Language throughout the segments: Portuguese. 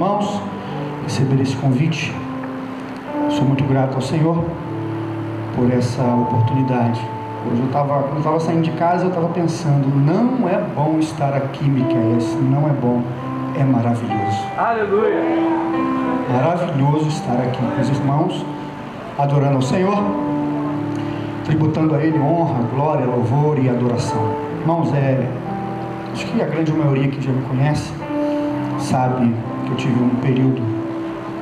irmãos, receber esse convite. Sou muito grato ao Senhor por essa oportunidade. Hoje quando eu estava saindo de casa, eu estava pensando, não é bom estar aqui, Miqueias, não é bom, é maravilhoso. Aleluia! Maravilhoso estar aqui com os irmãos, adorando ao Senhor, tributando a Ele honra, glória, louvor e adoração. Irmãos, acho que a grande maioria que já me conhece sabe que eu tive um período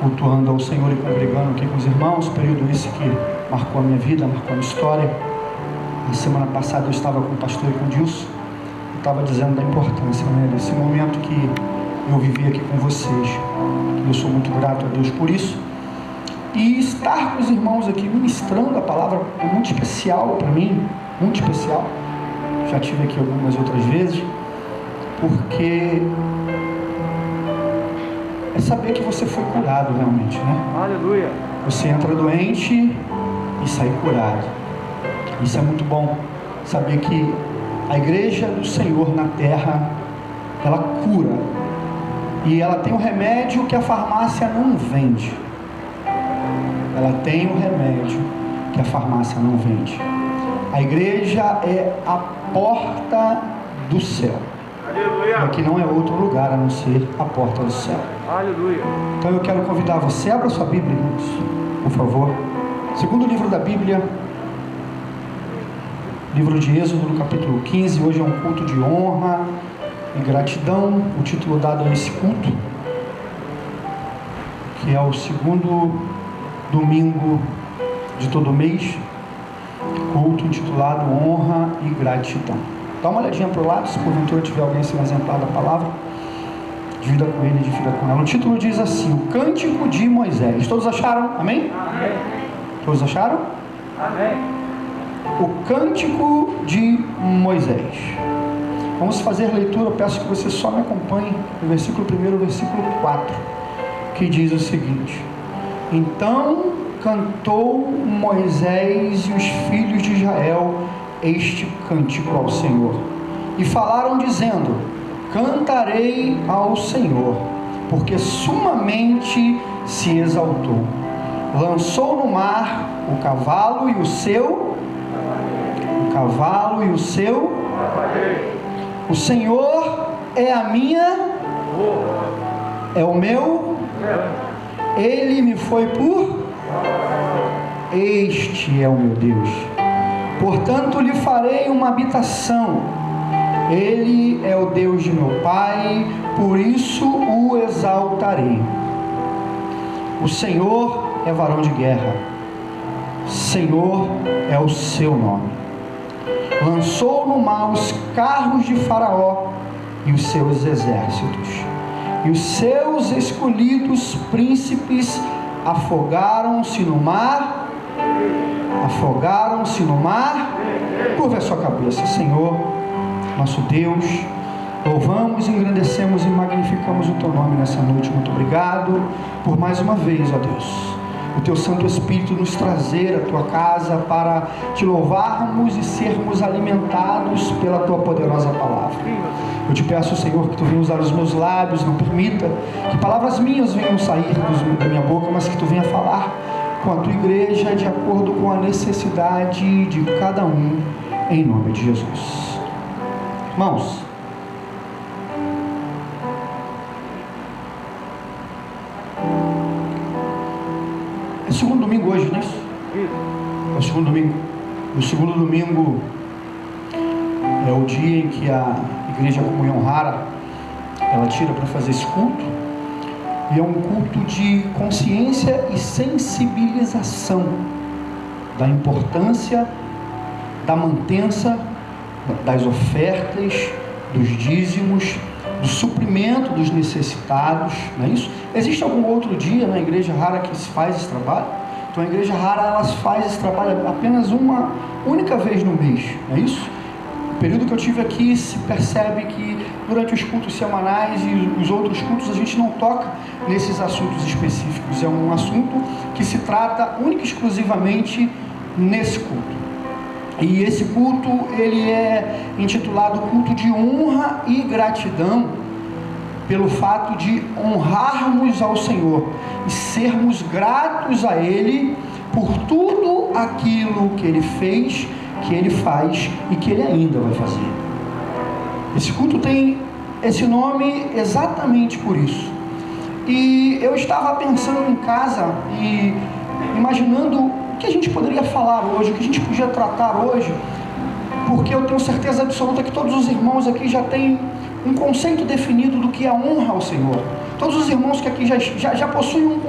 cultuando ao Senhor e congregando aqui com os irmãos, período esse que marcou a minha vida, marcou a minha história. Na semana passada eu estava com o pastor e com o Dilson, eu estava dizendo da importância, desse momento que eu vivi aqui com vocês. Eu sou muito grato a Deus por isso. E estar com os irmãos aqui ministrando a palavra é muito especial para mim, muito especial. Já tive aqui algumas outras vezes, porque é saber que você foi curado realmente, né? Aleluia! Você entra doente e sai curado. Isso é muito bom, saber que a igreja do Senhor na terra, ela cura, e ela tem um remédio que a farmácia não vende. Ela tem um remédio que a farmácia não vende. A igreja é a porta do céu. Aleluia! Aqui não é outro lugar a não ser a porta do céu. Aleluia! Então eu quero convidar você, abra sua Bíblia, irmãos, por favor. Segundo livro da Bíblia, livro de Êxodo, no capítulo 15. Hoje é um culto de honra e gratidão, o título dado a esse culto, que é o segundo domingo de todo mês, culto intitulado Honra e Gratidão. Dá uma olhadinha para o lado, se porventura tiver alguém sem exemplar da palavra, divida com ele, divida com ela. O título diz assim: o Cântico de Moisés. Todos acharam? Amém? Amém! Todos acharam? Amém! O Cântico de Moisés. Vamos fazer a leitura. Eu peço que você só me acompanhe no versículo 1 e versículo 4, que diz o seguinte: então cantou Moisés e os filhos de Israel este cântico ao Senhor, e falaram dizendo: cantarei ao Senhor, porque sumamente se exaltou. Lançou no mar o cavalo e o seu o Senhor é a minha, é o meu, Ele me foi por, este é o meu Deus, portanto lhe farei uma habitação, Ele é o Deus de meu Pai, por isso o exaltarei. O Senhor é varão de guerra, Senhor é o seu nome. Lançou no mar os carros de Faraó e os seus exércitos, e os seus escolhidos príncipes afogaram-se no mar. Curva a sua cabeça. Senhor, nosso Deus, louvamos, engrandecemos e magnificamos o teu nome nessa noite. Muito obrigado por mais uma vez, ó Deus, o teu Santo Espírito nos trazer à tua casa para te louvarmos e sermos alimentados pela tua poderosa palavra. Eu te peço, Senhor, que tu venha usar os meus lábios, não permita que palavras minhas venham sair da minha boca, mas que tu venha falar com a tua igreja de acordo com a necessidade de cada um, em nome de Jesus. Irmãos, é o segundo domingo hoje, não é isso? É o segundo domingo. O segundo domingo é o dia em que a Igreja Comunhão Rara ela tira para fazer esse culto, e é um culto de consciência e sensibilização da importância da mantença das ofertas, dos dízimos, do suprimento dos necessitados, não é isso? Existe algum outro dia na Igreja Rara que se faz esse trabalho? Então a Igreja Rara ela faz esse trabalho apenas uma única vez no mês, não é isso? No período que eu tive aqui, se percebe que durante os cultos semanais e os outros cultos a gente não toca nesses assuntos específicos. É um assunto que se trata única e exclusivamente nesse culto. E esse culto, ele é intitulado Culto de Honra e Gratidão, pelo fato de honrarmos ao Senhor e sermos gratos a Ele por tudo aquilo que Ele fez, que Ele faz e que Ele ainda vai fazer. Esse culto tem esse nome exatamente por isso. E eu estava pensando em casa e imaginando o que a gente poderia falar hoje, o que a gente podia tratar hoje, porque eu tenho certeza absoluta que todos os irmãos aqui já têm um conceito definido do que é honra ao Senhor. Todos os irmãos que aqui já possuem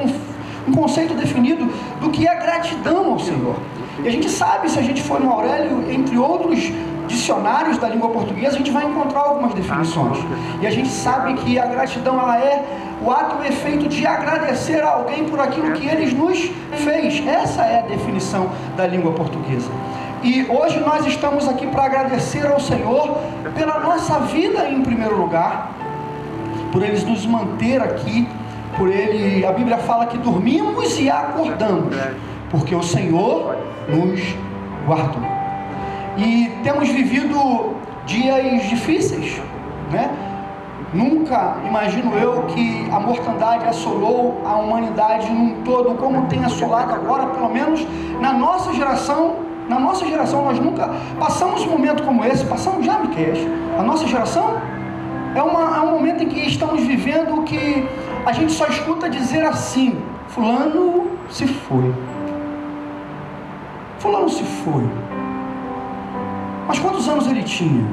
um conceito definido do que é gratidão ao Senhor. E a gente sabe, se a gente for no Aurélio, entre outros dicionários da língua portuguesa, a gente vai encontrar algumas definições. E a gente sabe que a gratidão, ela é o ato e o efeito de agradecer a alguém por aquilo que ele nos fez. Essa é a definição da língua portuguesa. E hoje nós estamos aqui para agradecer ao Senhor pela nossa vida em primeiro lugar, por Ele nos manter aqui, por Ele, a Bíblia fala que dormimos e acordamos, porque o Senhor nos guardou. E temos vivido dias difíceis, né? Nunca imagino eu que a mortandade assolou a humanidade num todo, como tem assolado agora, pelo menos na nossa geração. Na nossa geração nós nunca passamos um momento como esse. Passamos já, Miqueias? A nossa geração é um momento em que estamos vivendo que a gente só escuta dizer assim: fulano se foi, fulano se foi. Mas quantos anos ele tinha?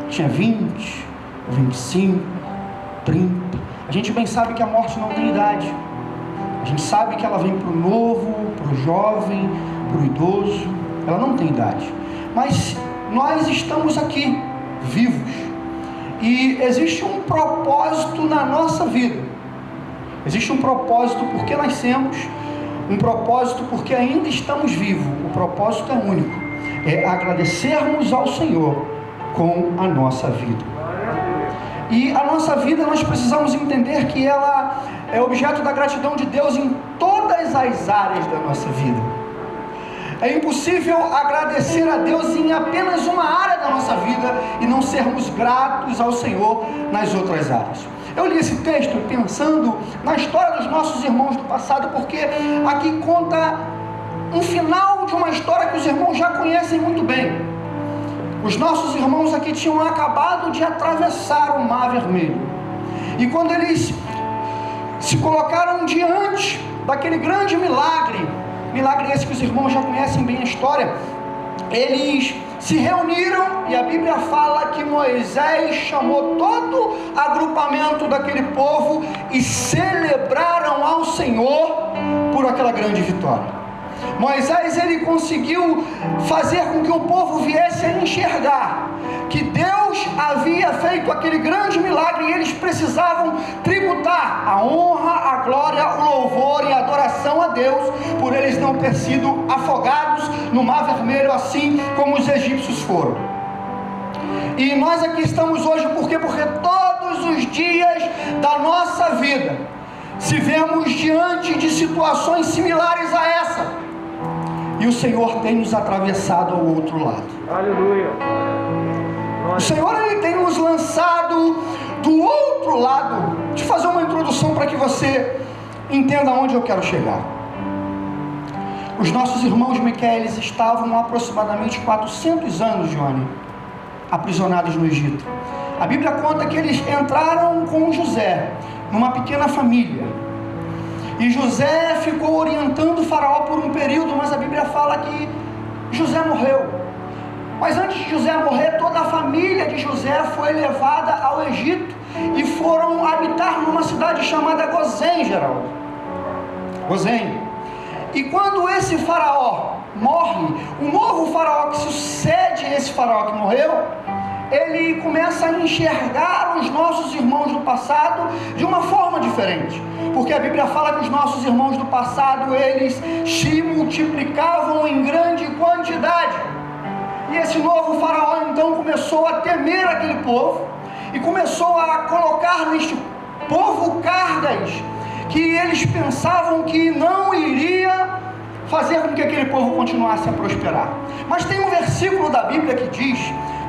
Tinha 20, 25, 30. A gente bem sabe que a morte não tem idade. A gente sabe que ela vem para o novo, para o jovem, para o idoso. Ela não tem idade. Mas nós estamos aqui, vivos. E existe um propósito na nossa vida. Existe um propósito porque nascemos, um propósito porque ainda estamos vivos. O propósito é único. É agradecermos ao Senhor com a nossa vida. E a nossa vida, nós precisamos entender que ela é objeto da gratidão de Deus em todas as áreas da nossa vida. É impossível agradecer a Deus em apenas uma área da nossa vida e não sermos gratos ao Senhor nas outras áreas. Eu li esse texto pensando na história dos nossos irmãos do passado, porque aqui conta um final de uma história que os irmãos já conhecem muito bem. Os nossos irmãos aqui tinham acabado de atravessar o Mar Vermelho. E quando eles se colocaram diante daquele grande milagre esse que os irmãos já conhecem bem a história, eles se reuniram e a Bíblia fala que Moisés chamou todo o agrupamento daquele povo e celebraram ao Senhor por aquela grande vitória. Moisés, ele conseguiu fazer com que o povo viesse a enxergar que Deus havia feito aquele grande milagre e eles precisavam tributar a honra, a glória, o louvor e a adoração a Deus por eles não ter sido afogados no Mar Vermelho assim como os egípcios foram. E nós aqui estamos hoje por quê? Porque todos os dias da nossa vida se vemos diante de situações similares a essa. E o Senhor tem nos atravessado ao outro lado. Aleluia. O Senhor, Ele tem nos lançado do outro lado. Deixa eu fazer uma introdução para que você entenda onde eu quero chegar. Os nossos irmãos Miqueias estavam há aproximadamente 400 anos, Johnny, aprisionados no Egito. A Bíblia conta que eles entraram com José, numa pequena família. E José ficou orientando o faraó por um período, mas a Bíblia fala que José morreu. Mas antes de José morrer, toda a família de José foi levada ao Egito e foram habitar numa cidade chamada Gozém, Geraldo. Gozém. E quando esse faraó morre, o novo faraó que sucede esse faraó que morreu, ele começa a enxergar os nossos irmãos do passado de uma forma diferente, porque a Bíblia fala que os nossos irmãos do passado, eles se multiplicavam em grande quantidade, e esse novo faraó então começou a temer aquele povo, e começou a colocar neste povo cargas, que eles pensavam que não iria fazer com que aquele povo continuasse a prosperar. Mas tem um versículo da Bíblia que diz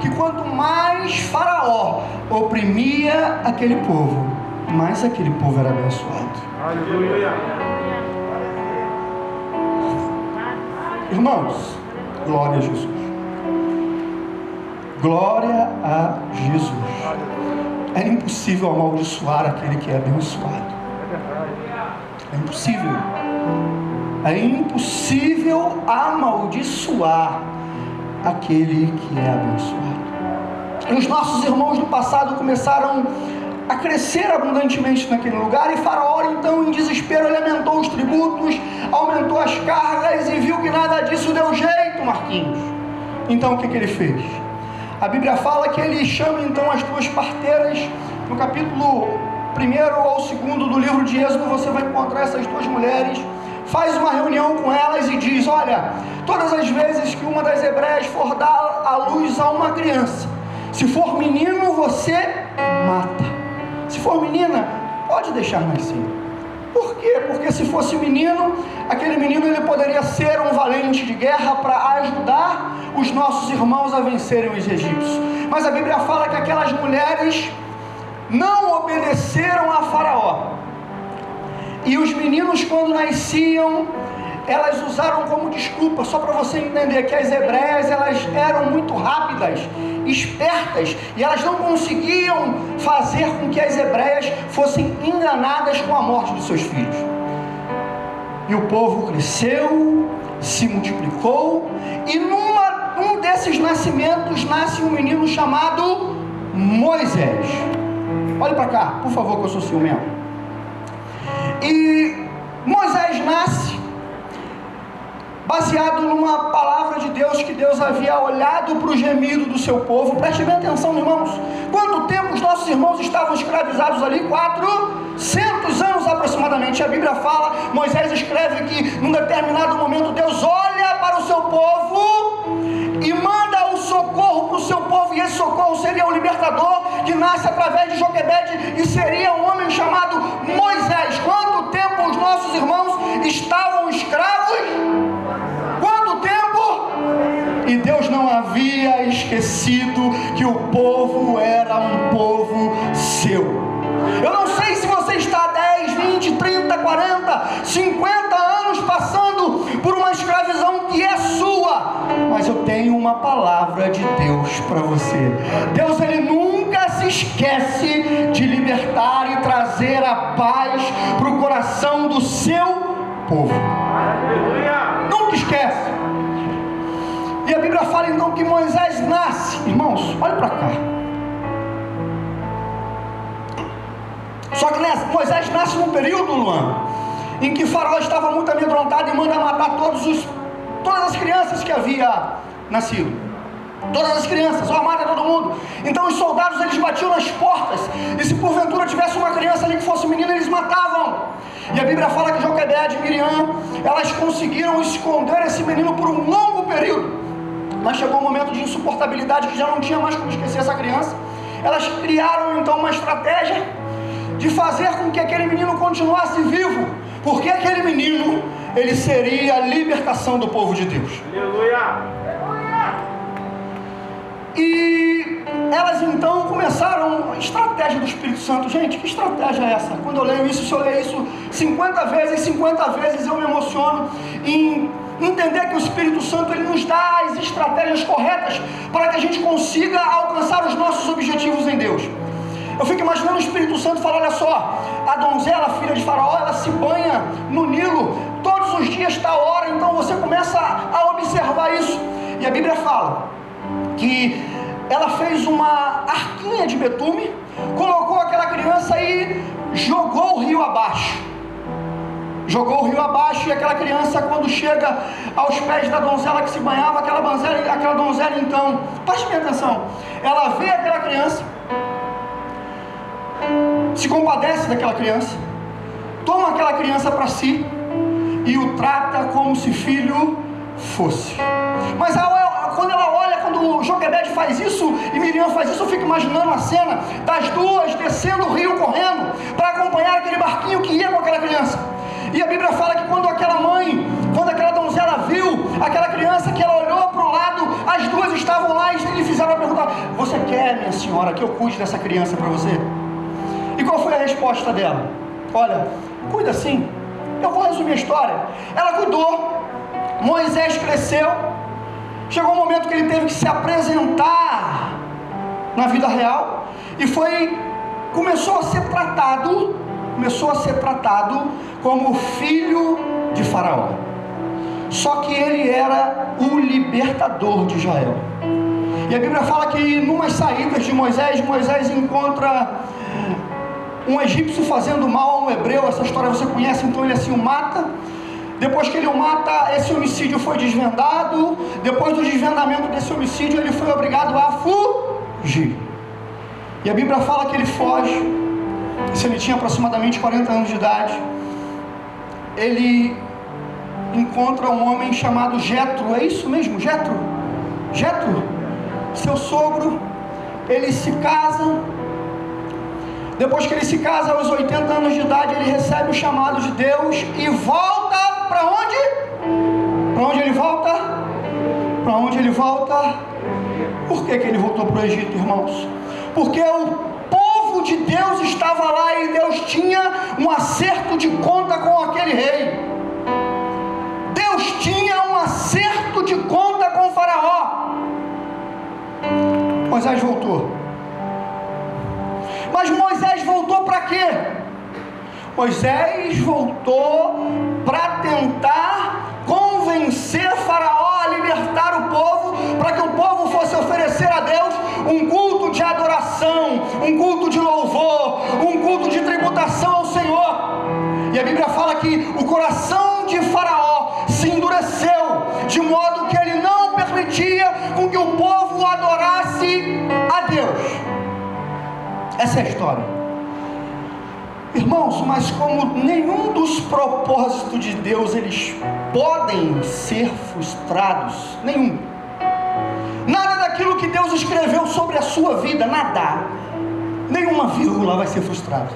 que quanto mais Faraó oprimia aquele povo, mas aquele povo era abençoado. Aleluia. Irmãos, glória a Jesus. Glória a Jesus. É impossível amaldiçoar aquele que é abençoado. É impossível. É impossível amaldiçoar aquele que é abençoado. E os nossos irmãos do passado começaram a crescer abundantemente naquele lugar, e Faraó então, em desespero, ele aumentou os tributos, aumentou as cargas, e viu que nada disso deu jeito, Marquinhos. Então o que ele fez? A Bíblia fala que ele chama então as duas parteiras. No capítulo 1 ao 2 do livro de Êxodo, você vai encontrar essas duas mulheres, faz uma reunião com elas e diz: olha, todas as vezes que uma das hebreias for dar à luz a uma criança, se for menino, você mata. Se for menina, pode deixar nascer. Por quê? Porque se fosse menino, aquele menino ele poderia ser um valente de guerra para ajudar os nossos irmãos a vencerem os egípcios. Mas a Bíblia fala que aquelas mulheres não obedeceram a Faraó. E os meninos, quando nasciam, elas usaram como desculpa, só para você entender, que as hebreias, elas eram muito rápidas, espertas, e elas não conseguiam fazer com que as hebreias fossem enganadas com a morte dos seus filhos. E o povo cresceu, se multiplicou, e num desses nascimentos nasce um menino chamado Moisés. Olhe para cá, por favor, que eu sou ciumento. E Moisés nasce baseado numa palavra de Deus, que Deus havia olhado para o gemido do seu povo. Preste bem atenção, irmãos. Quanto tempo os nossos irmãos estavam escravizados ali? 400 anos aproximadamente. A Bíblia fala, Moisés escreve que num determinado momento Deus olha para o seu povo e manda o socorro para o seu povo, e esse socorro seria o libertador, que nasce através de Joquebede, e seria um homem chamado Moisés. Quanto tempo os nossos irmãos estavam escravos? Quanto tempo? E Deus não havia esquecido que o povo era um povo seu. Eu não sei se você está 10, 20, 30, 40, 50 anos passando por uma escravidão que é sua, mas eu tenho uma palavra de Deus para você. Deus, ele nunca se esquece de libertar e trazer a paz para o coração do seu povo. Nunca esquece. E a Bíblia fala então que Moisés nasce. Irmãos, olha para cá. Só que Moisés nasce num período, Luan, em que Faraó estava muito amedrontado e manda matar todas as crianças que havia nascido. Todas as crianças, mata todo mundo. Então os soldados, eles batiam nas portas, e se porventura tivesse uma criança ali que fosse menina, eles matavam. E a Bíblia fala que Joquebede e Miriam, elas conseguiram esconder esse menino por um longo período. Mas chegou um momento de insuportabilidade, que já não tinha mais como esquecer essa criança. Elas criaram então uma estratégia de fazer com que aquele menino continuasse vivo, porque aquele menino, ele seria a libertação do povo de Deus. Aleluia! E elas então começaram a estratégia do Espírito Santo. Gente, que estratégia é essa? Quando eu leio isso, se eu leio isso 50 vezes eu me emociono em entender que o Espírito Santo, ele nos dá as estratégias corretas para que a gente consiga alcançar os nossos objetivos em Deus. Eu fico imaginando o Espírito Santo falando: olha só, a donzela, filha de Faraó, ela se banha no Nilo todos os dias, tal hora. Então você começa a observar isso. E a Bíblia fala que ela fez uma arquinha de betume, colocou aquela criança e jogou o rio abaixo. Jogou o rio abaixo, e aquela criança, quando chega aos pés da donzela que se banhava, aquela donzela então, preste bem atenção, ela vê aquela criança, se compadece daquela criança, toma aquela criança para si e o trata como se filho fosse. Mas quando ela olha, quando Joquebede faz isso e Miriam faz isso, eu fico imaginando a cena das duas descendo o rio correndo para acompanhar aquele barquinho que ia com aquela criança. E a Bíblia fala que quando aquela donzela viu aquela criança, que ela olhou para o lado, as duas estavam lá e lhe fizeram a pergunta: você quer, minha senhora, que eu cuide dessa criança para você? E qual foi a resposta dela? Olha, cuida sim. Eu vou resumir a história. Ela cuidou. Moisés cresceu. Chegou um momento que ele teve que se apresentar na vida real. E começou a ser tratado como filho de Faraó. Só que ele era o libertador de Israel. E a Bíblia fala que numas saídas de Moisés encontra um egípcio fazendo mal a um hebreu. Essa história você conhece, então ele assim o mata. Depois que ele o mata, esse homicídio foi desvendado. Depois do desvendamento desse homicídio, ele foi obrigado a fugir. E a Bíblia fala que ele foge. Se ele tinha aproximadamente 40 anos de idade, ele encontra um homem chamado Jetro. É isso mesmo, Jetro? Seu sogro. Ele se casa. Depois que ele se casa, aos 80 anos de idade, ele recebe o chamado de Deus e volta para onde? Para onde ele volta? Para onde ele volta? Por que ele voltou para o Egito, irmãos? Porque o povo de Deus estava lá e Deus tinha um acerto de conta com aquele rei. Deus tinha um acerto de conta com o Faraó. Moisés voltou. Mas Moisés voltou para quê? Moisés voltou para tentar convencer Faraó a libertar o povo, para que o povo fosse oferecer a Deus um culto de adoração, um culto de louvor, um culto de tributação ao Senhor. E a Bíblia fala que o coração de Faraó se endureceu, de modo que ele não permitia com que o povo adorasse a Deus. Essa é a história. Irmãos, mas como nenhum dos propósitos de Deus eles podem ser frustrados, nenhum. Nada daquilo que Deus escreveu sobre a sua vida, nada, nenhuma vírgula vai ser frustrada.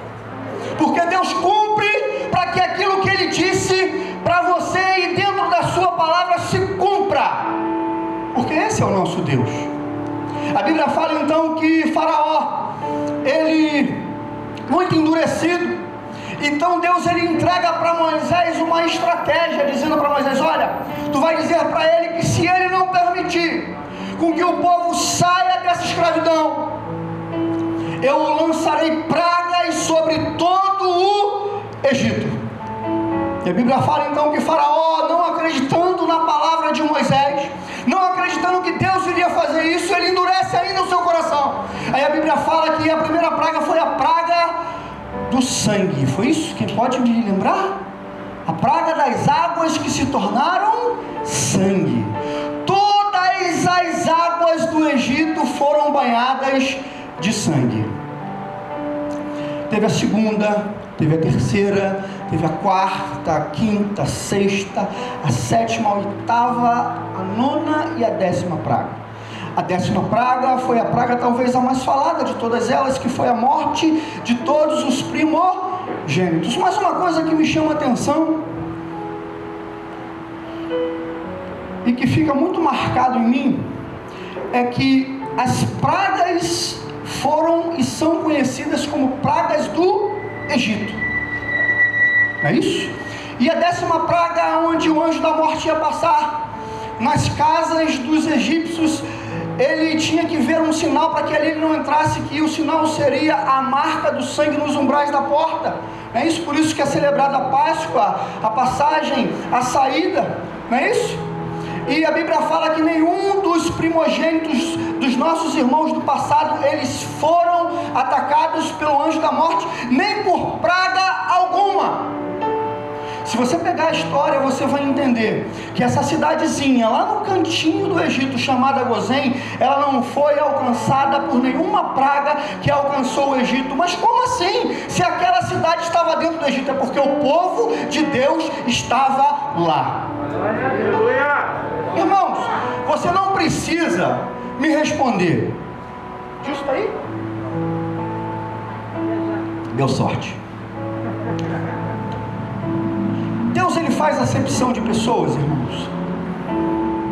Porque Deus cumpre para que aquilo que Ele disse para você e dentro da sua palavra se cumpra. Porque esse é o nosso Deus. A Bíblia fala então que Faraó, ele muito endurecido, então Deus ele entrega para Moisés uma estratégia, dizendo para Moisés: olha, tu vai dizer para ele que se ele não permitir com que o povo saia dessa escravidão, eu lançarei pragas sobre todo o Egito. E a Bíblia fala então que Faraó, não acreditando na palavra de Moisés, não acreditando que Deus iria fazer isso, ele endurece ainda o seu coração. Aí a Bíblia fala que a primeira praga foi a praga do sangue. Foi isso? Quem pode me lembrar? A praga das águas que se tornaram sangue. Todas as águas do Egito foram banhadas de sangue. Teve a segunda, teve a terceira, teve a quarta, a quinta, a sexta, a sétima, a oitava, a nona e a 10ª praga. A 10ª praga foi a praga talvez a mais falada de todas elas, que foi a morte de todos os primogênitos. Mas uma coisa que me chama a atenção e que fica muito marcado em mim é que as pragas foram e são conhecidas como pragas do Egito. Não é isso? E a 10ª praga, onde o anjo da morte ia passar nas casas dos egípcios, ele tinha que ver um sinal para que ali ele não entrasse, que o sinal seria a marca do sangue nos umbrais da porta. Não é isso? Por isso que é celebrada a Páscoa, a passagem, a saída. Não é isso? E a Bíblia fala que nenhum dos primogênitos dos nossos irmãos do passado, eles foram atacados pelo anjo da morte, nem por praga alguma. Se você pegar a história, você vai entender que essa cidadezinha lá no cantinho do Egito, chamada Gozém, ela não foi alcançada por nenhuma praga que alcançou o Egito. Mas como assim? Se aquela cidade estava dentro do Egito, é porque o povo de Deus estava lá. Irmãos, você não precisa me responder. Justo aí? Deu sorte. Deus ele faz acepção de pessoas, irmãos?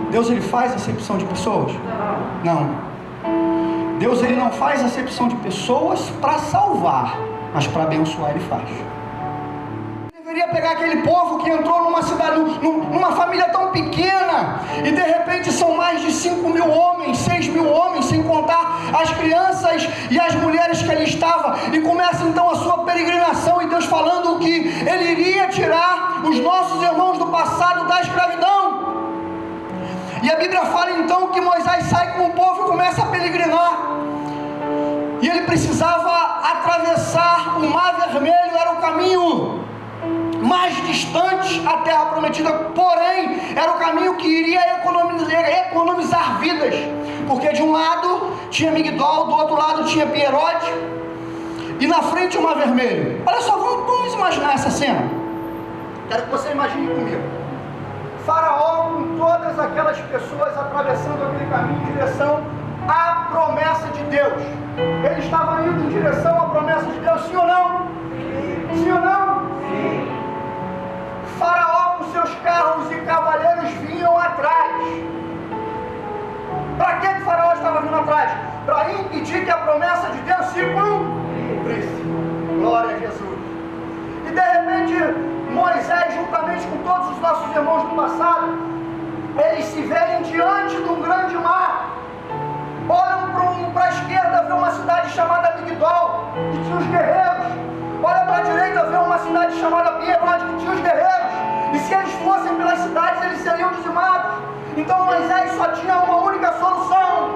Deus ele faz acepção de pessoas? Não. Deus ele não faz acepção de pessoas para salvar. mas para abençoar ele faz. Deveria pegar aquele povo que entrou numa cidade, numa família tão pequena, e de repente são mais de 5.000 homens, 6.000 homens, sem contar as crianças e as mulheres que ali estavam, e começa então a sua peregrinação, e Deus falando que Ele iria tirar os nossos irmãos do passado da escravidão. E a Bíblia fala então que Moisés sai com o povo e começa a peregrinar, e ele precisava atravessar o Mar Vermelho, era o caminho mais distante à terra prometida, porém era o caminho que iria economizar vidas, porque de um lado tinha Migdol, do outro lado tinha Pierote, e na frente o Mar Vermelho. Olha só, vamos imaginar essa cena. Quero que você imagine comigo. Faraó com todas aquelas pessoas atravessando aquele caminho em direção à promessa de Deus. Ele estava indo em direção à promessa de Deus, sim ou não? Sim ou não? Sim. Faraó com seus carros e cavaleiros vinham atrás. Para que o Faraó estava vindo atrás? Para impedir que a promessa de Deus se cumprisse. Glória a Jesus. E de repente Moisés, juntamente com todos os nossos irmãos do passado, eles se veem diante de um grande mar. Olham para a esquerda, vê uma cidade chamada Migdol, que tinha os guerreiros. Olha para a direita, vê uma cidade chamada Pierote, que tinha os guerreiros. E se eles fossem pelas cidades, eles seriam dizimados. Então Moisés só tinha uma única solução,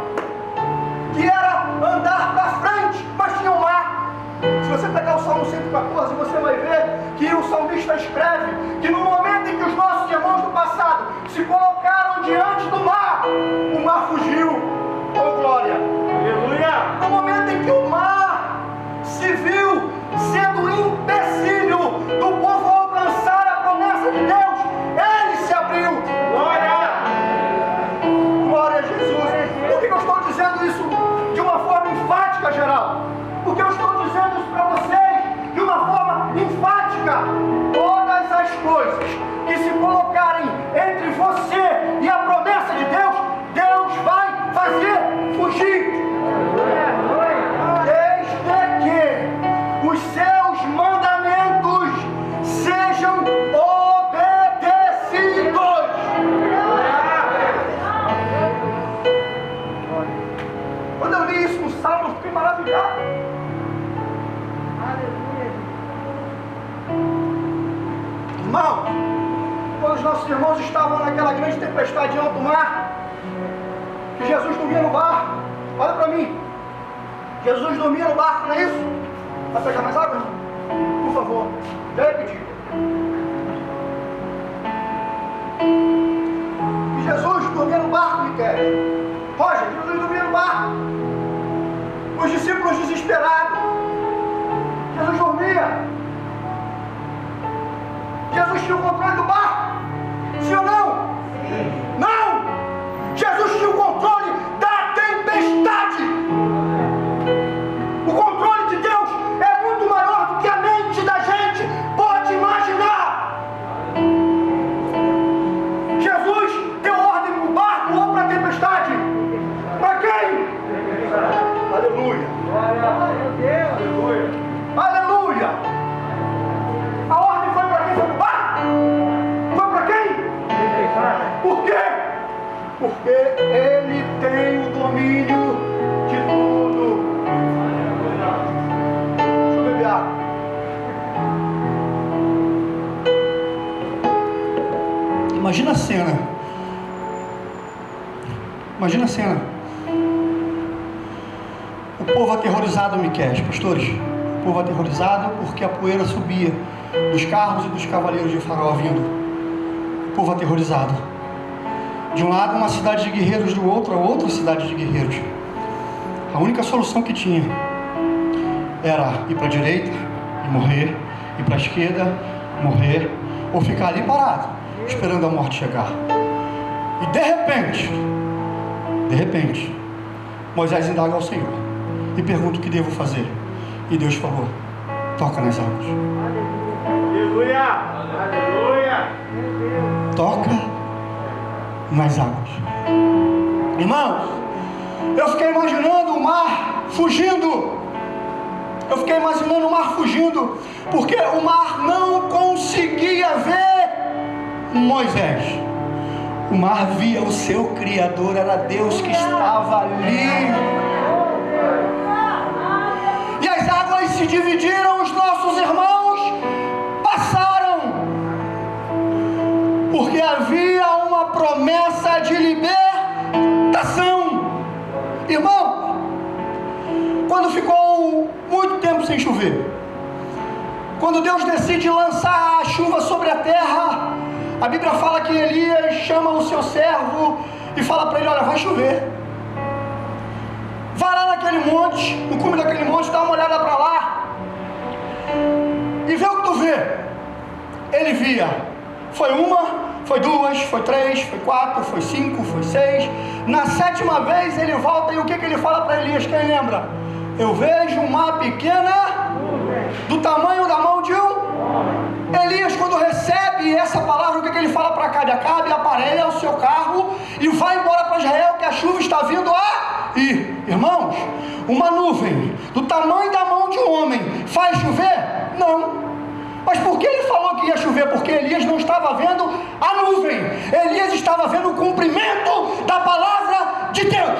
que era andar para frente, mas tinha o mar. Se você pegar o Salmo 114, você vai ver que o salmista escreve que no momento em que os nossos irmãos do passado se colocaram diante do mar, o mar fugiu. Oh glória! Aleluia! No momento em que o mar se viu sendo empecilho do povo alcançar a promessa de Deus, ele se abriu. Glória! Glória a Jesus. Por que eu estou dizendo isso de uma forma enfática, geral? Porque eu estou dizendo isso para vocês de uma forma enfática. Todas as coisas que se colocarem entre você e a promessa de Deus, Deus vai fazer fugir. Desde que os seus mandamentos sejam obedecidos. Quando eu li isso no Salmo, eu fiquei maravilhado. Irmão, quando os nossos irmãos estavam naquela grande tempestade em alto mar, que Jesus dormia no barco, olha para mim, Jesus dormia no barco, não é isso? Vai pegar mais água? Por favor, já ia pedir. E Jesus dormia no barco, Miquel. Roger, Jesus dormia no barco. Os discípulos desesperados. Jesus dormia. Jesus tinha o controle do barco. Sim ou não? Sim. Não! Jesus tinha o controle da tempestade. O controle de Deus é muito maior do que a mente da gente pode imaginar. Jesus deu ordem para o barco ou para a tempestade? Para quem? Aleluia. Aleluia. Aleluia. A ordem foi para quem? Foi para o barco? Foi para quem? Por quê? Porque Ele tem o domínio de tudo. Deixa eu beber água. Imagina a cena. Imagina a cena. O povo aterrorizado, Miqueias, pastores. O povo aterrorizado porque a poeira subia dos carros e dos cavaleiros de Faraó vindo. O povo aterrorizado. De um lado uma cidade de guerreiros, do outro a outra cidade de guerreiros. A única solução que tinha era ir para a direita e morrer, ir para a esquerda, morrer, ou ficar ali parado, esperando a morte chegar. E de repente, Moisés indaga ao Senhor e pergunta o que devo fazer. E Deus falou: toca nas águas. Aleluia! Aleluia! Toca nas águas. Irmãos, eu fiquei imaginando o mar fugindo. Eu fiquei imaginando o mar fugindo, porque o mar não conseguia ver Moisés. O mar via o seu Criador, era Deus que estava ali. E as águas se dividiram, os nossos irmãos passaram, porque havia uma promessa de libertação. Irmão, quando ficou muito tempo sem chover, quando Deus decide lançar a chuva sobre a terra, a Bíblia fala que Elias chama o seu servo e fala para ele: olha, vai chover, vai lá naquele monte, no cume daquele monte, dá uma olhada para lá e vê o que tu vê. Ele via, foi uma, foi duas, foi três, foi quatro, foi cinco, foi seis. Na sétima vez ele volta e o que ele fala para Elias? Quem lembra? Eu vejo uma pequena do tamanho da mão de um. Elias, quando recebe essa palavra, o que ele fala para Acabe? Acabe, aparelha o seu carro e vai embora para Israel, que a chuva está vindo aí. Irmãos, uma nuvem do tamanho da mão de um homem faz chover? Não. Mas por que ele falou que ia chover? Porque Elias não estava vendo a nuvem, Elias estava vendo o cumprimento da palavra de Deus.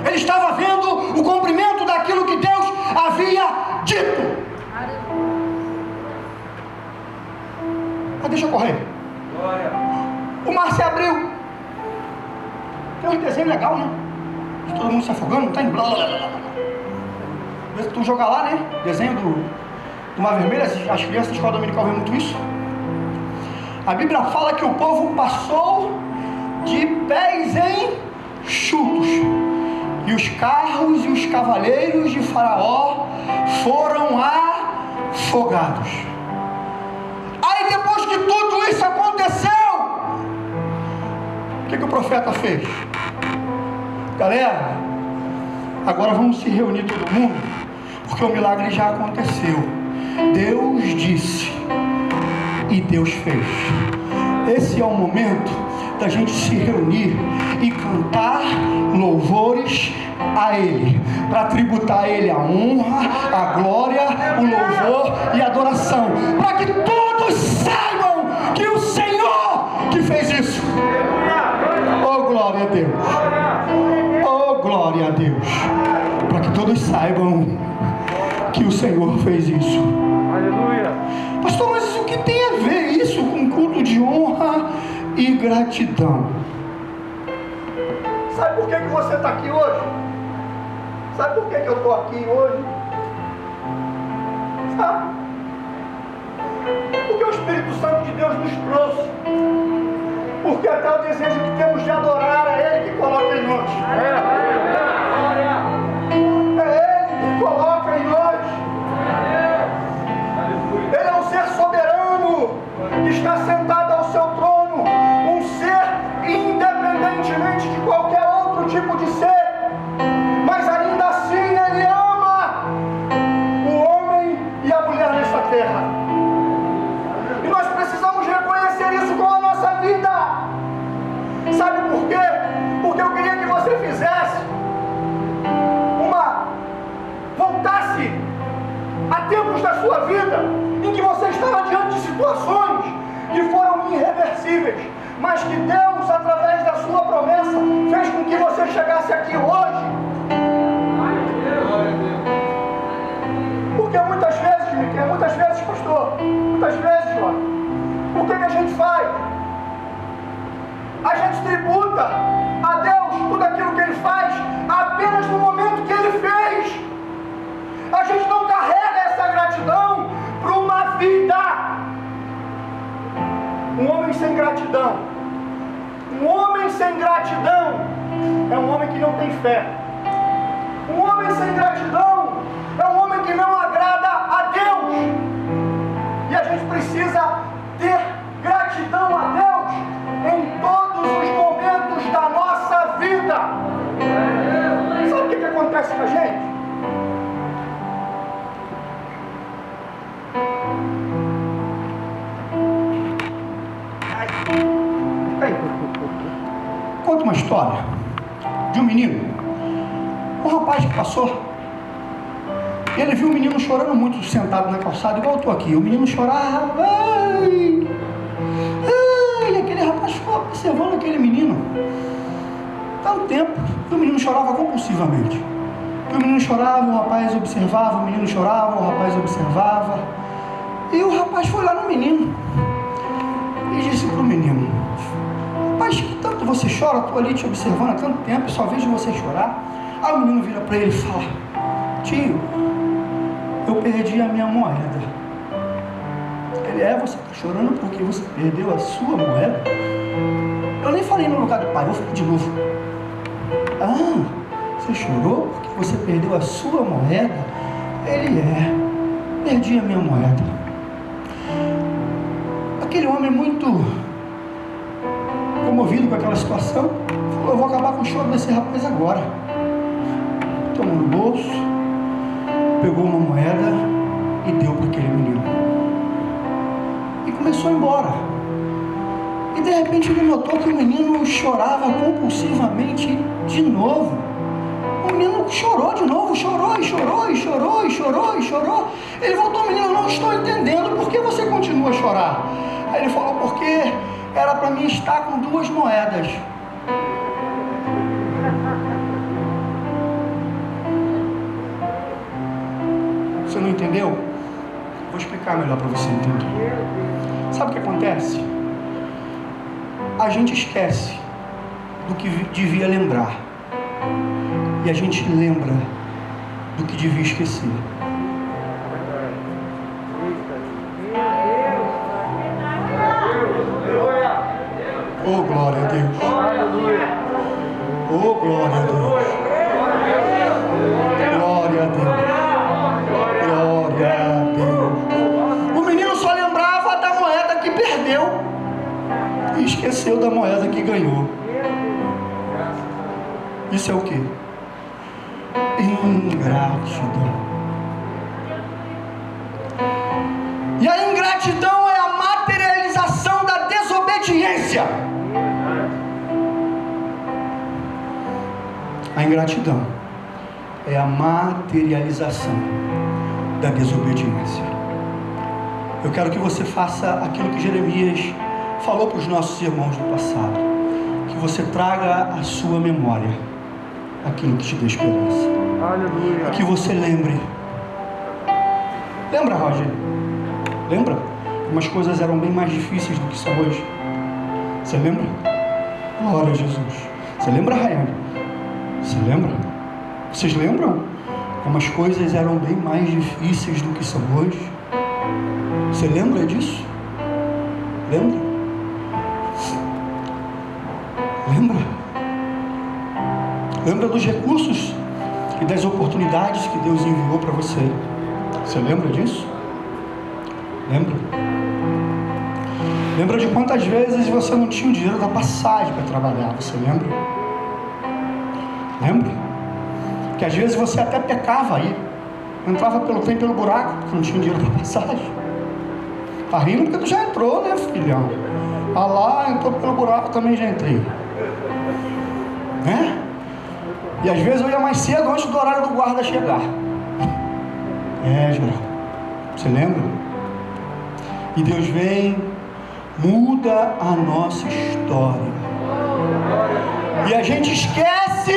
Ele estava vendo o cumprimento daquilo que Deus havia dito. Mas deixa eu correr. O mar se abriu. Tem um desenho legal, né? De todo mundo se afogando, não tem? Blá, blá, blá, blá. Se tu jogar lá, né? Desenho do Mar Vermelho, as crianças da escola dominical veem muito isso. A Bíblia fala que o povo passou de pés enxutos, e os carros e os cavaleiros de Faraó foram afogados. Aí depois que tudo isso aconteceu, o que o profeta fez? Galera, agora vamos se reunir todo mundo, porque o milagre já aconteceu. Deus disse e Deus fez. Esse é o momento da gente se reunir e cantar louvores a Ele, para tributar a Ele a honra, a glória, o louvor e a adoração, para que todos saibam que o Senhor que fez isso. Oh, glória a Deus! Oh, glória a Deus! Para que todos saibam que o Senhor fez isso. Aleluia. Pastor, mas o que tem a ver isso com culto de honra e gratidão? Sabe por que você está aqui hoje? Sabe por que eu estou aqui hoje? Sabe? Porque o Espírito Santo de Deus nos trouxe. Porque até o desejo que temos de adorar a Ele que coloca em nós. Coloca em nós. Ele é um ser soberano que está sentado ao seu trono, um ser independentemente de qualquer outro tipo de ser, mas ainda assim ele ama o homem e a mulher nessa terra, e nós precisamos reconhecer isso com a nossa vida. Sabe por quê? Porque eu queria que você voltasse a tempos da sua vida em que você estava diante de situações que foram irreversíveis, mas que Deus, através da sua promessa, fez com que você chegasse aqui hoje. Porque muitas vezes, pastor, muitas vezes, o que a gente faz? A gente tributa a Deus tudo aquilo que Ele faz apenas no momento que Ele fez. A gente não carrega essa gratidão para uma vida. Um homem sem gratidão é um homem que não tem fé. Um homem sem gratidão é um homem que não agrada a Deus. E a gente precisa ter gratidão a Deus em todos os momentos da nossa vida. Sabe o que acontece com a gente? Conta uma história de um menino, um rapaz que passou E ele viu o menino chorando muito, sentado na calçada, igual eu estou aqui. O menino chorava, ai, ai, aquele rapaz ficou observando aquele menino. Há um tempo, e o menino chorava compulsivamente. E o menino chorava, o rapaz observava, o menino chorava, o rapaz observava. E o rapaz foi lá no menino e disse para o menino: rapaz, que tanto você chora? Estou ali te observando há tanto tempo, só vejo você chorar. Aí o menino vira para ele e fala: tio, eu perdi a minha moeda. Ele: você está chorando porque você perdeu a sua moeda? Eu nem falei no lugar do pai, vou falar de novo. Você chorou porque você perdeu a sua moeda? Ele: perdi a minha moeda. Aquele homem, muito comovido com aquela situação, falou: eu vou acabar com o choro desse rapaz agora. Tomou no bolso, pegou uma moeda e deu para aquele menino e começou a ir embora. E de repente ele notou que o menino chorava compulsivamente de novo. O menino chorou de novo, chorou e chorou e chorou e chorou e chorou. Ele voltou: menino, não estou entendendo, por que você continua a chorar? Aí ele falou: porque era para mim estar com 2 moedas. Você não entendeu? Vou explicar melhor para você entender. Sabe o que acontece? A gente esquece do que devia lembrar, e a gente lembra do que devia esquecer. Oh, glória a Deus. Oh, glória a Deus. Glória a Deus. Glória a Deus. O menino só lembrava da moeda que perdeu e esqueceu da moeda que ganhou. Isso é o quê? Ingratidão. E a ingratidão é a materialização da desobediência. A ingratidão é a materialização da desobediência. Eu quero que você faça aquilo que Jeremias falou para os nossos irmãos do passado, que você traga à sua memória aquilo que te dê esperança. Aleluia. Que você lembre. Lembra, Roger? Lembra? Umas coisas eram bem mais difíceis do que são hoje. Você lembra? Glória a Jesus. Você lembra, Rayane? Você lembra? Vocês lembram? Umas coisas eram bem mais difíceis do que são hoje. Você lembra disso? Lembra? Lembra? Lembra dos recursos e das oportunidades que Deus enviou para você? Você lembra disso? Lembra? Lembra de quantas vezes você não tinha o dinheiro da passagem para trabalhar? Você lembra? Lembra? Que às vezes você até pecava aí, entrava pelo trem pelo buraco, porque não tinha dinheiro para passagem. Tá rindo porque tu já entrou, né, filhão? Ah lá, entrou pelo buraco, também já entrei. Né? E às vezes eu ia mais cedo antes do horário do guarda chegar. Geraldo, você lembra? E Deus vem, muda a nossa história. E a gente esquece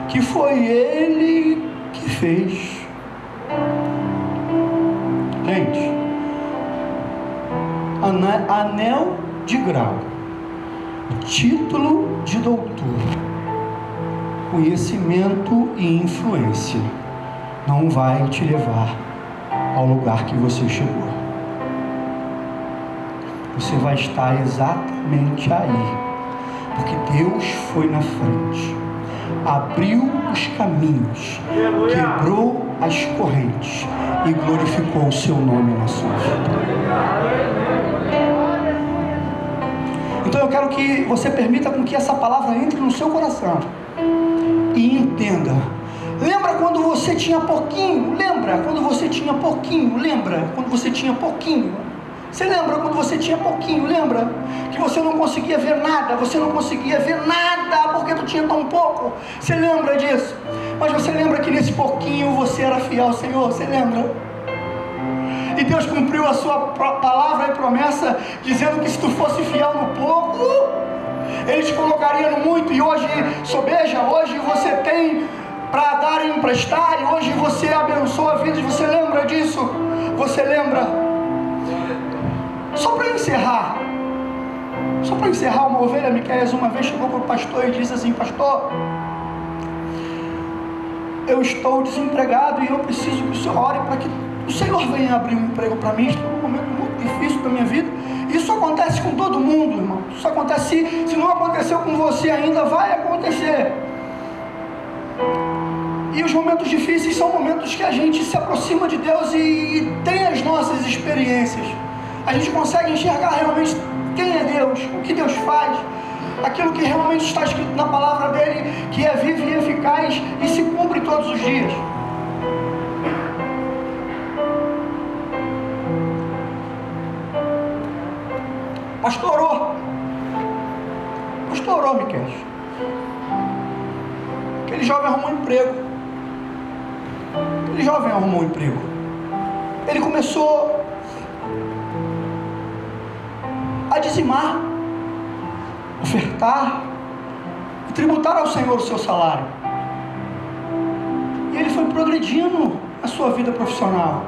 que foi Ele que fez. Gente, anel de grau, título de doutor, conhecimento e influência não vai te levar ao lugar que você chegou. Você vai estar exatamente aí, porque Deus foi na frente, abriu os caminhos, quebrou as correntes e glorificou o seu nome na sua vida. Então eu quero que você permita com que essa palavra entre no seu coração e entenda. Lembra quando você tinha pouquinho? Lembra quando você tinha pouquinho? Lembra quando você tinha pouquinho? Você lembra quando você tinha pouquinho? Lembra que você não conseguia ver nada? Você não conseguia ver nada porque porque tu tinha tão pouco. Você lembra disso? Mas você lembra que nesse pouquinho você era fiel ao Senhor? Você lembra? E Deus cumpriu a sua palavra e promessa, dizendo que se tu fosse fiel no pouco, Ele te colocaria no muito. E hoje, sobeja, hoje você tem para dar e emprestar, e hoje você abençoa vidas. Você lembra disso? Você lembra? Só para encerrar, uma ovelha, Miqueias, uma vez chegou para o pastor e disse assim: pastor, eu estou desempregado e eu preciso que o senhor ore para que o Senhor venha abrir um emprego para mim. Estou num momento muito difícil da minha vida. Isso acontece com todo mundo, irmão. Isso acontece, se não aconteceu com você ainda, vai acontecer. E os momentos difíceis são momentos que a gente se aproxima de Deus e tem as nossas experiências. A gente consegue enxergar realmente quem é Deus, o que Deus faz, aquilo que realmente está escrito na palavra dele, que é vivo e eficaz e se cumpre todos os dias. Pastor orou, Miqueias. Aquele jovem arrumou um emprego. Ele começou a dizimar, ofertar e tributar ao Senhor o seu salário. E ele foi progredindo na sua vida profissional.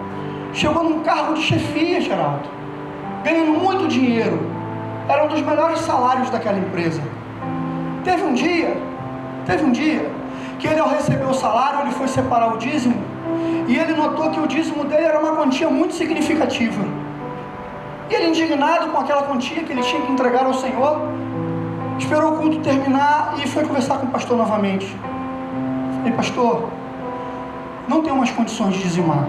Chegou num cargo de chefia, Geraldo, ganhando muito dinheiro. Era um dos melhores salários daquela empresa. Teve um dia que ele, ao receber o salário, ele foi separar o dízimo, e ele notou que o dízimo dele era uma quantia muito significativa. E ele, indignado com aquela quantia que ele tinha que entregar ao Senhor, esperou o culto terminar e foi conversar com o pastor novamente. Falei: pastor, não tenho mais condições de dizimar.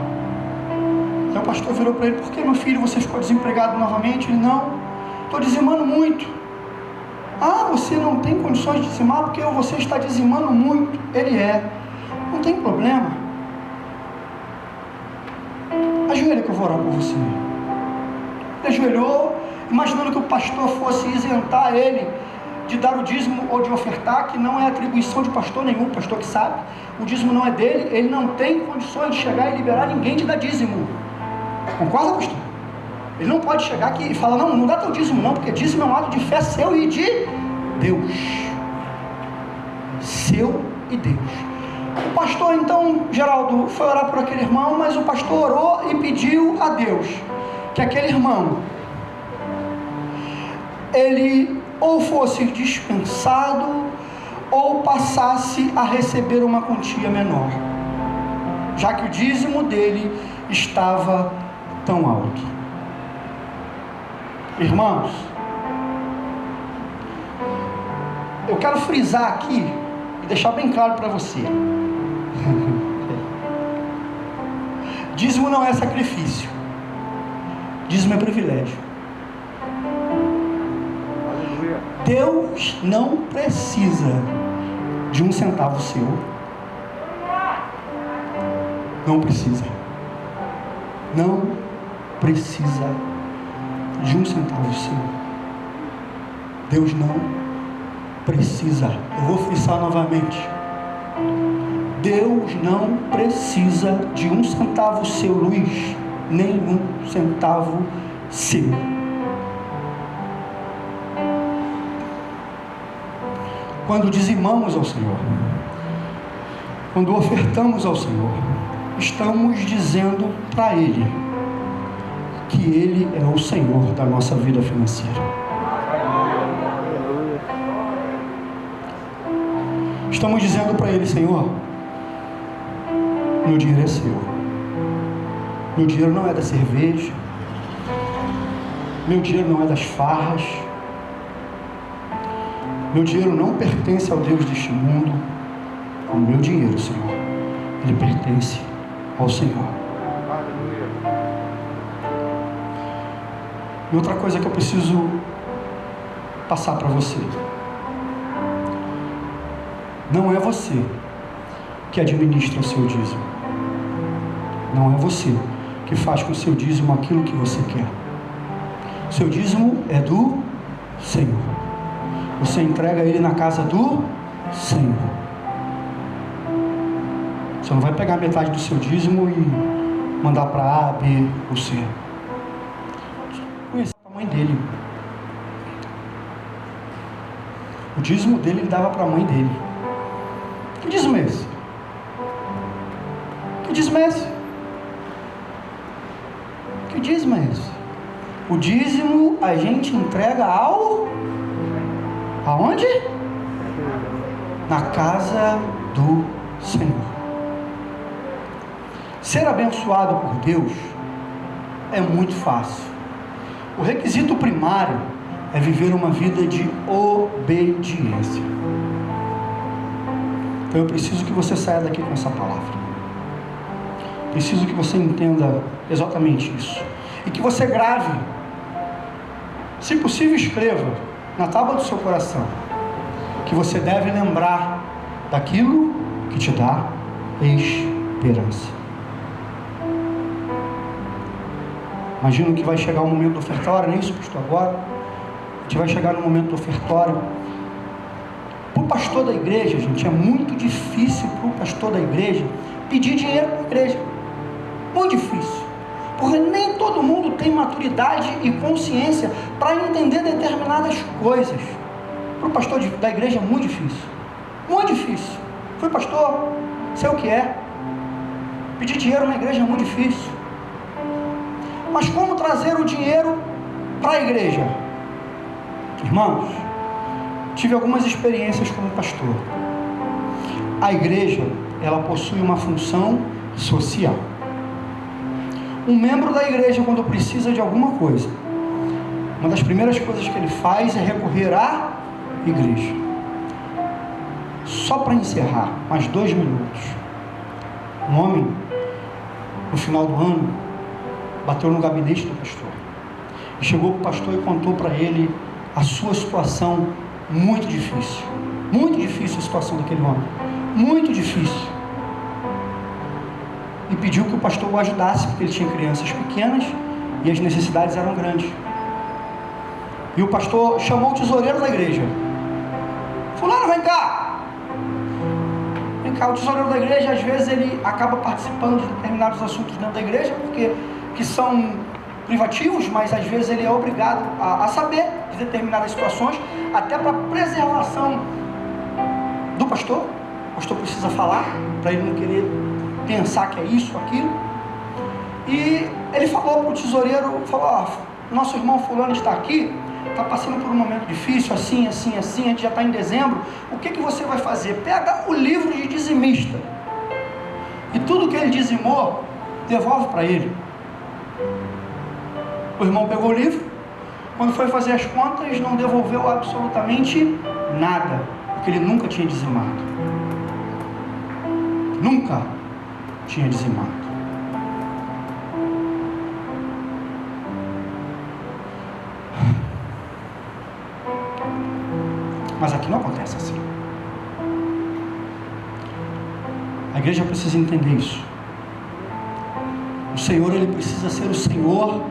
Aí o pastor virou para ele: por que, meu filho, você ficou desempregado novamente? Ele: não, estou dizimando muito. Ah, você não tem condições de dizimar porque você está dizimando muito. Ele: não tem problema. Ajoelha que eu vou orar por você. Ele ajoelhou, imaginando que o pastor fosse isentar ele de dar o dízimo ou de ofertar, que não é atribuição de pastor nenhum, pastor que sabe, o dízimo não é dele, ele não tem condições de chegar e liberar ninguém de dar dízimo. Concorda, pastor? Ele não pode chegar aqui e falar: não dá teu dízimo não, porque dízimo é um ato de fé seu e de Deus. Seu e Deus. O pastor, então, Geraldo, foi orar por aquele irmão, mas o pastor orou e pediu a Deus que aquele irmão, ele ou fosse dispensado ou passasse a receber uma quantia menor, já que o dízimo dele estava tão alto. Irmãos, eu quero frisar aqui e deixar bem claro para você: dízimo não é sacrifício, dízimo é privilégio. Deus não precisa de um centavo seu. Não precisa de um centavo seu. Deus não precisa. Eu vou frisar novamente: Deus não precisa de um centavo seu, Luiz, nenhum centavo seu. Quando dizimamos ao Senhor, quando ofertamos ao Senhor, estamos dizendo para Ele que Ele é o Senhor da nossa vida financeira. Estamos dizendo para Ele: Senhor, meu dinheiro é seu. Meu dinheiro não é da cerveja, meu dinheiro não é das farras, meu dinheiro não pertence ao Deus deste mundo. O meu dinheiro, Senhor, ele pertence ao Senhor. E outra coisa que eu preciso passar para você: não é você que administra o seu dízimo. Não é você que faz com o seu dízimo aquilo que você quer. O seu dízimo é do Senhor. Você entrega ele na casa do Senhor. Você não vai pegar metade do seu dízimo e mandar para A, B ou C. Conhecer a mãe dele. O dízimo dele ele dava para a mãe dele. Que dízimo é esse? Que dízimo é esse? Que dízimo é esse? O dízimo a gente entrega aonde? Na casa do Senhor. Ser abençoado por Deus é muito fácil. O requisito primário é viver uma vida de obediência. Então eu preciso que você saia daqui com essa palavra. Preciso que você entenda exatamente isso. E que você grave, se possível escreva na tábua do seu coração, que você deve lembrar daquilo que te dá esperança. Imagino que vai chegar o momento do ofertório, não é isso, pastor? Agora, a gente vai chegar no momento do ofertório. Para o pastor da igreja, gente, é muito difícil para o pastor da igreja pedir dinheiro para a igreja. Muito difícil. Porque nem todo mundo tem maturidade e consciência para entender determinadas coisas. Para o pastor da igreja é muito difícil. Muito difícil. Fui pastor, sei o que é. Pedir dinheiro na igreja é muito difícil. Mas como trazer o dinheiro para a igreja? Irmãos, tive algumas experiências como pastor. A igreja, ela possui uma função social. Um membro da igreja, quando precisa de alguma coisa, uma das primeiras coisas que ele faz é recorrer à igreja. Só para encerrar, mais 2 minutos. Um homem, no final do ano, bateu no gabinete do pastor e chegou para o pastor e contou para ele a sua situação muito difícil. Muito difícil a situação daquele homem. Muito difícil. E pediu que o pastor o ajudasse, porque ele tinha crianças pequenas e as necessidades eram grandes. E o pastor chamou o tesoureiro da igreja. Fulano, vem cá! Vem cá, o tesoureiro da igreja, às vezes ele acaba participando de determinados assuntos dentro da igreja, que são privativos, mas às vezes ele é obrigado a saber de determinadas situações, até para preservação do pastor. O pastor precisa falar, para ele não querer pensar que é isso, aquilo. E ele falou para o tesoureiro, falou, nosso irmão fulano está aqui, está passando por um momento difícil, assim, assim, assim, a gente já está em dezembro, o que você vai fazer? Pega o livro de dizimista, e tudo que ele dizimou, devolve para ele. O irmão pegou o livro, quando foi fazer as contas, não devolveu absolutamente nada, porque ele nunca tinha dizimado. Nunca tinha dizimado. Mas aqui não acontece assim. A igreja precisa entender isso. O Senhor, Ele precisa ser o Senhor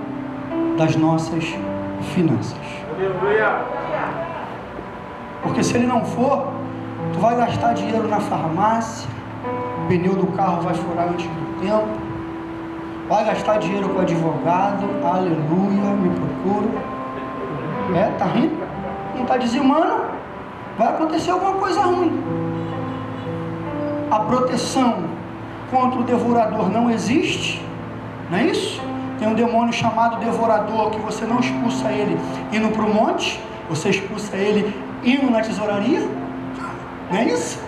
das nossas finanças. Porque se Ele não for, tu vai gastar dinheiro na farmácia, o pneu do carro vai furar antes do tempo, vai gastar dinheiro com advogado, aleluia, me procura. Tá rindo? Não está dizimando, vai acontecer alguma coisa ruim. A proteção contra o devorador não existe, não é isso? Tem um demônio chamado devorador, que você não expulsa ele indo para o monte, você expulsa ele indo na tesouraria, não é isso?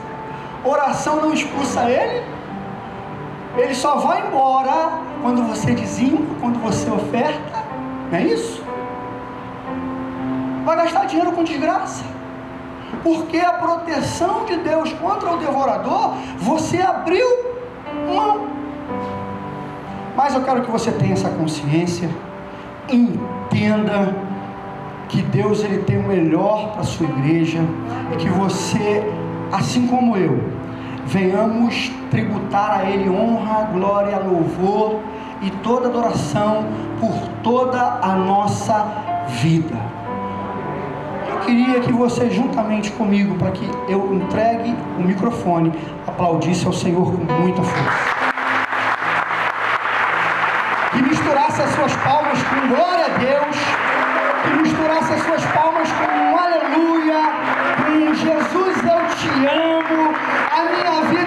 Oração não expulsa ele, ele só vai embora quando você dizima, quando você oferta, não é isso? Vai gastar dinheiro com desgraça, porque a proteção de Deus contra o devorador, você abriu mão. Mas eu quero que você tenha essa consciência, entenda que Deus, Ele tem o melhor para a sua igreja, e que você, assim como eu, venhamos tributar a Ele honra, glória, louvor e toda adoração por toda a nossa vida. queria que você, juntamente comigo, para que eu entregue o microfone, aplaudisse ao Senhor com muita força. Que misturasse as suas palmas com glória a Deus, que misturasse as suas palmas com um aleluia, com Jesus, eu te amo, a minha vida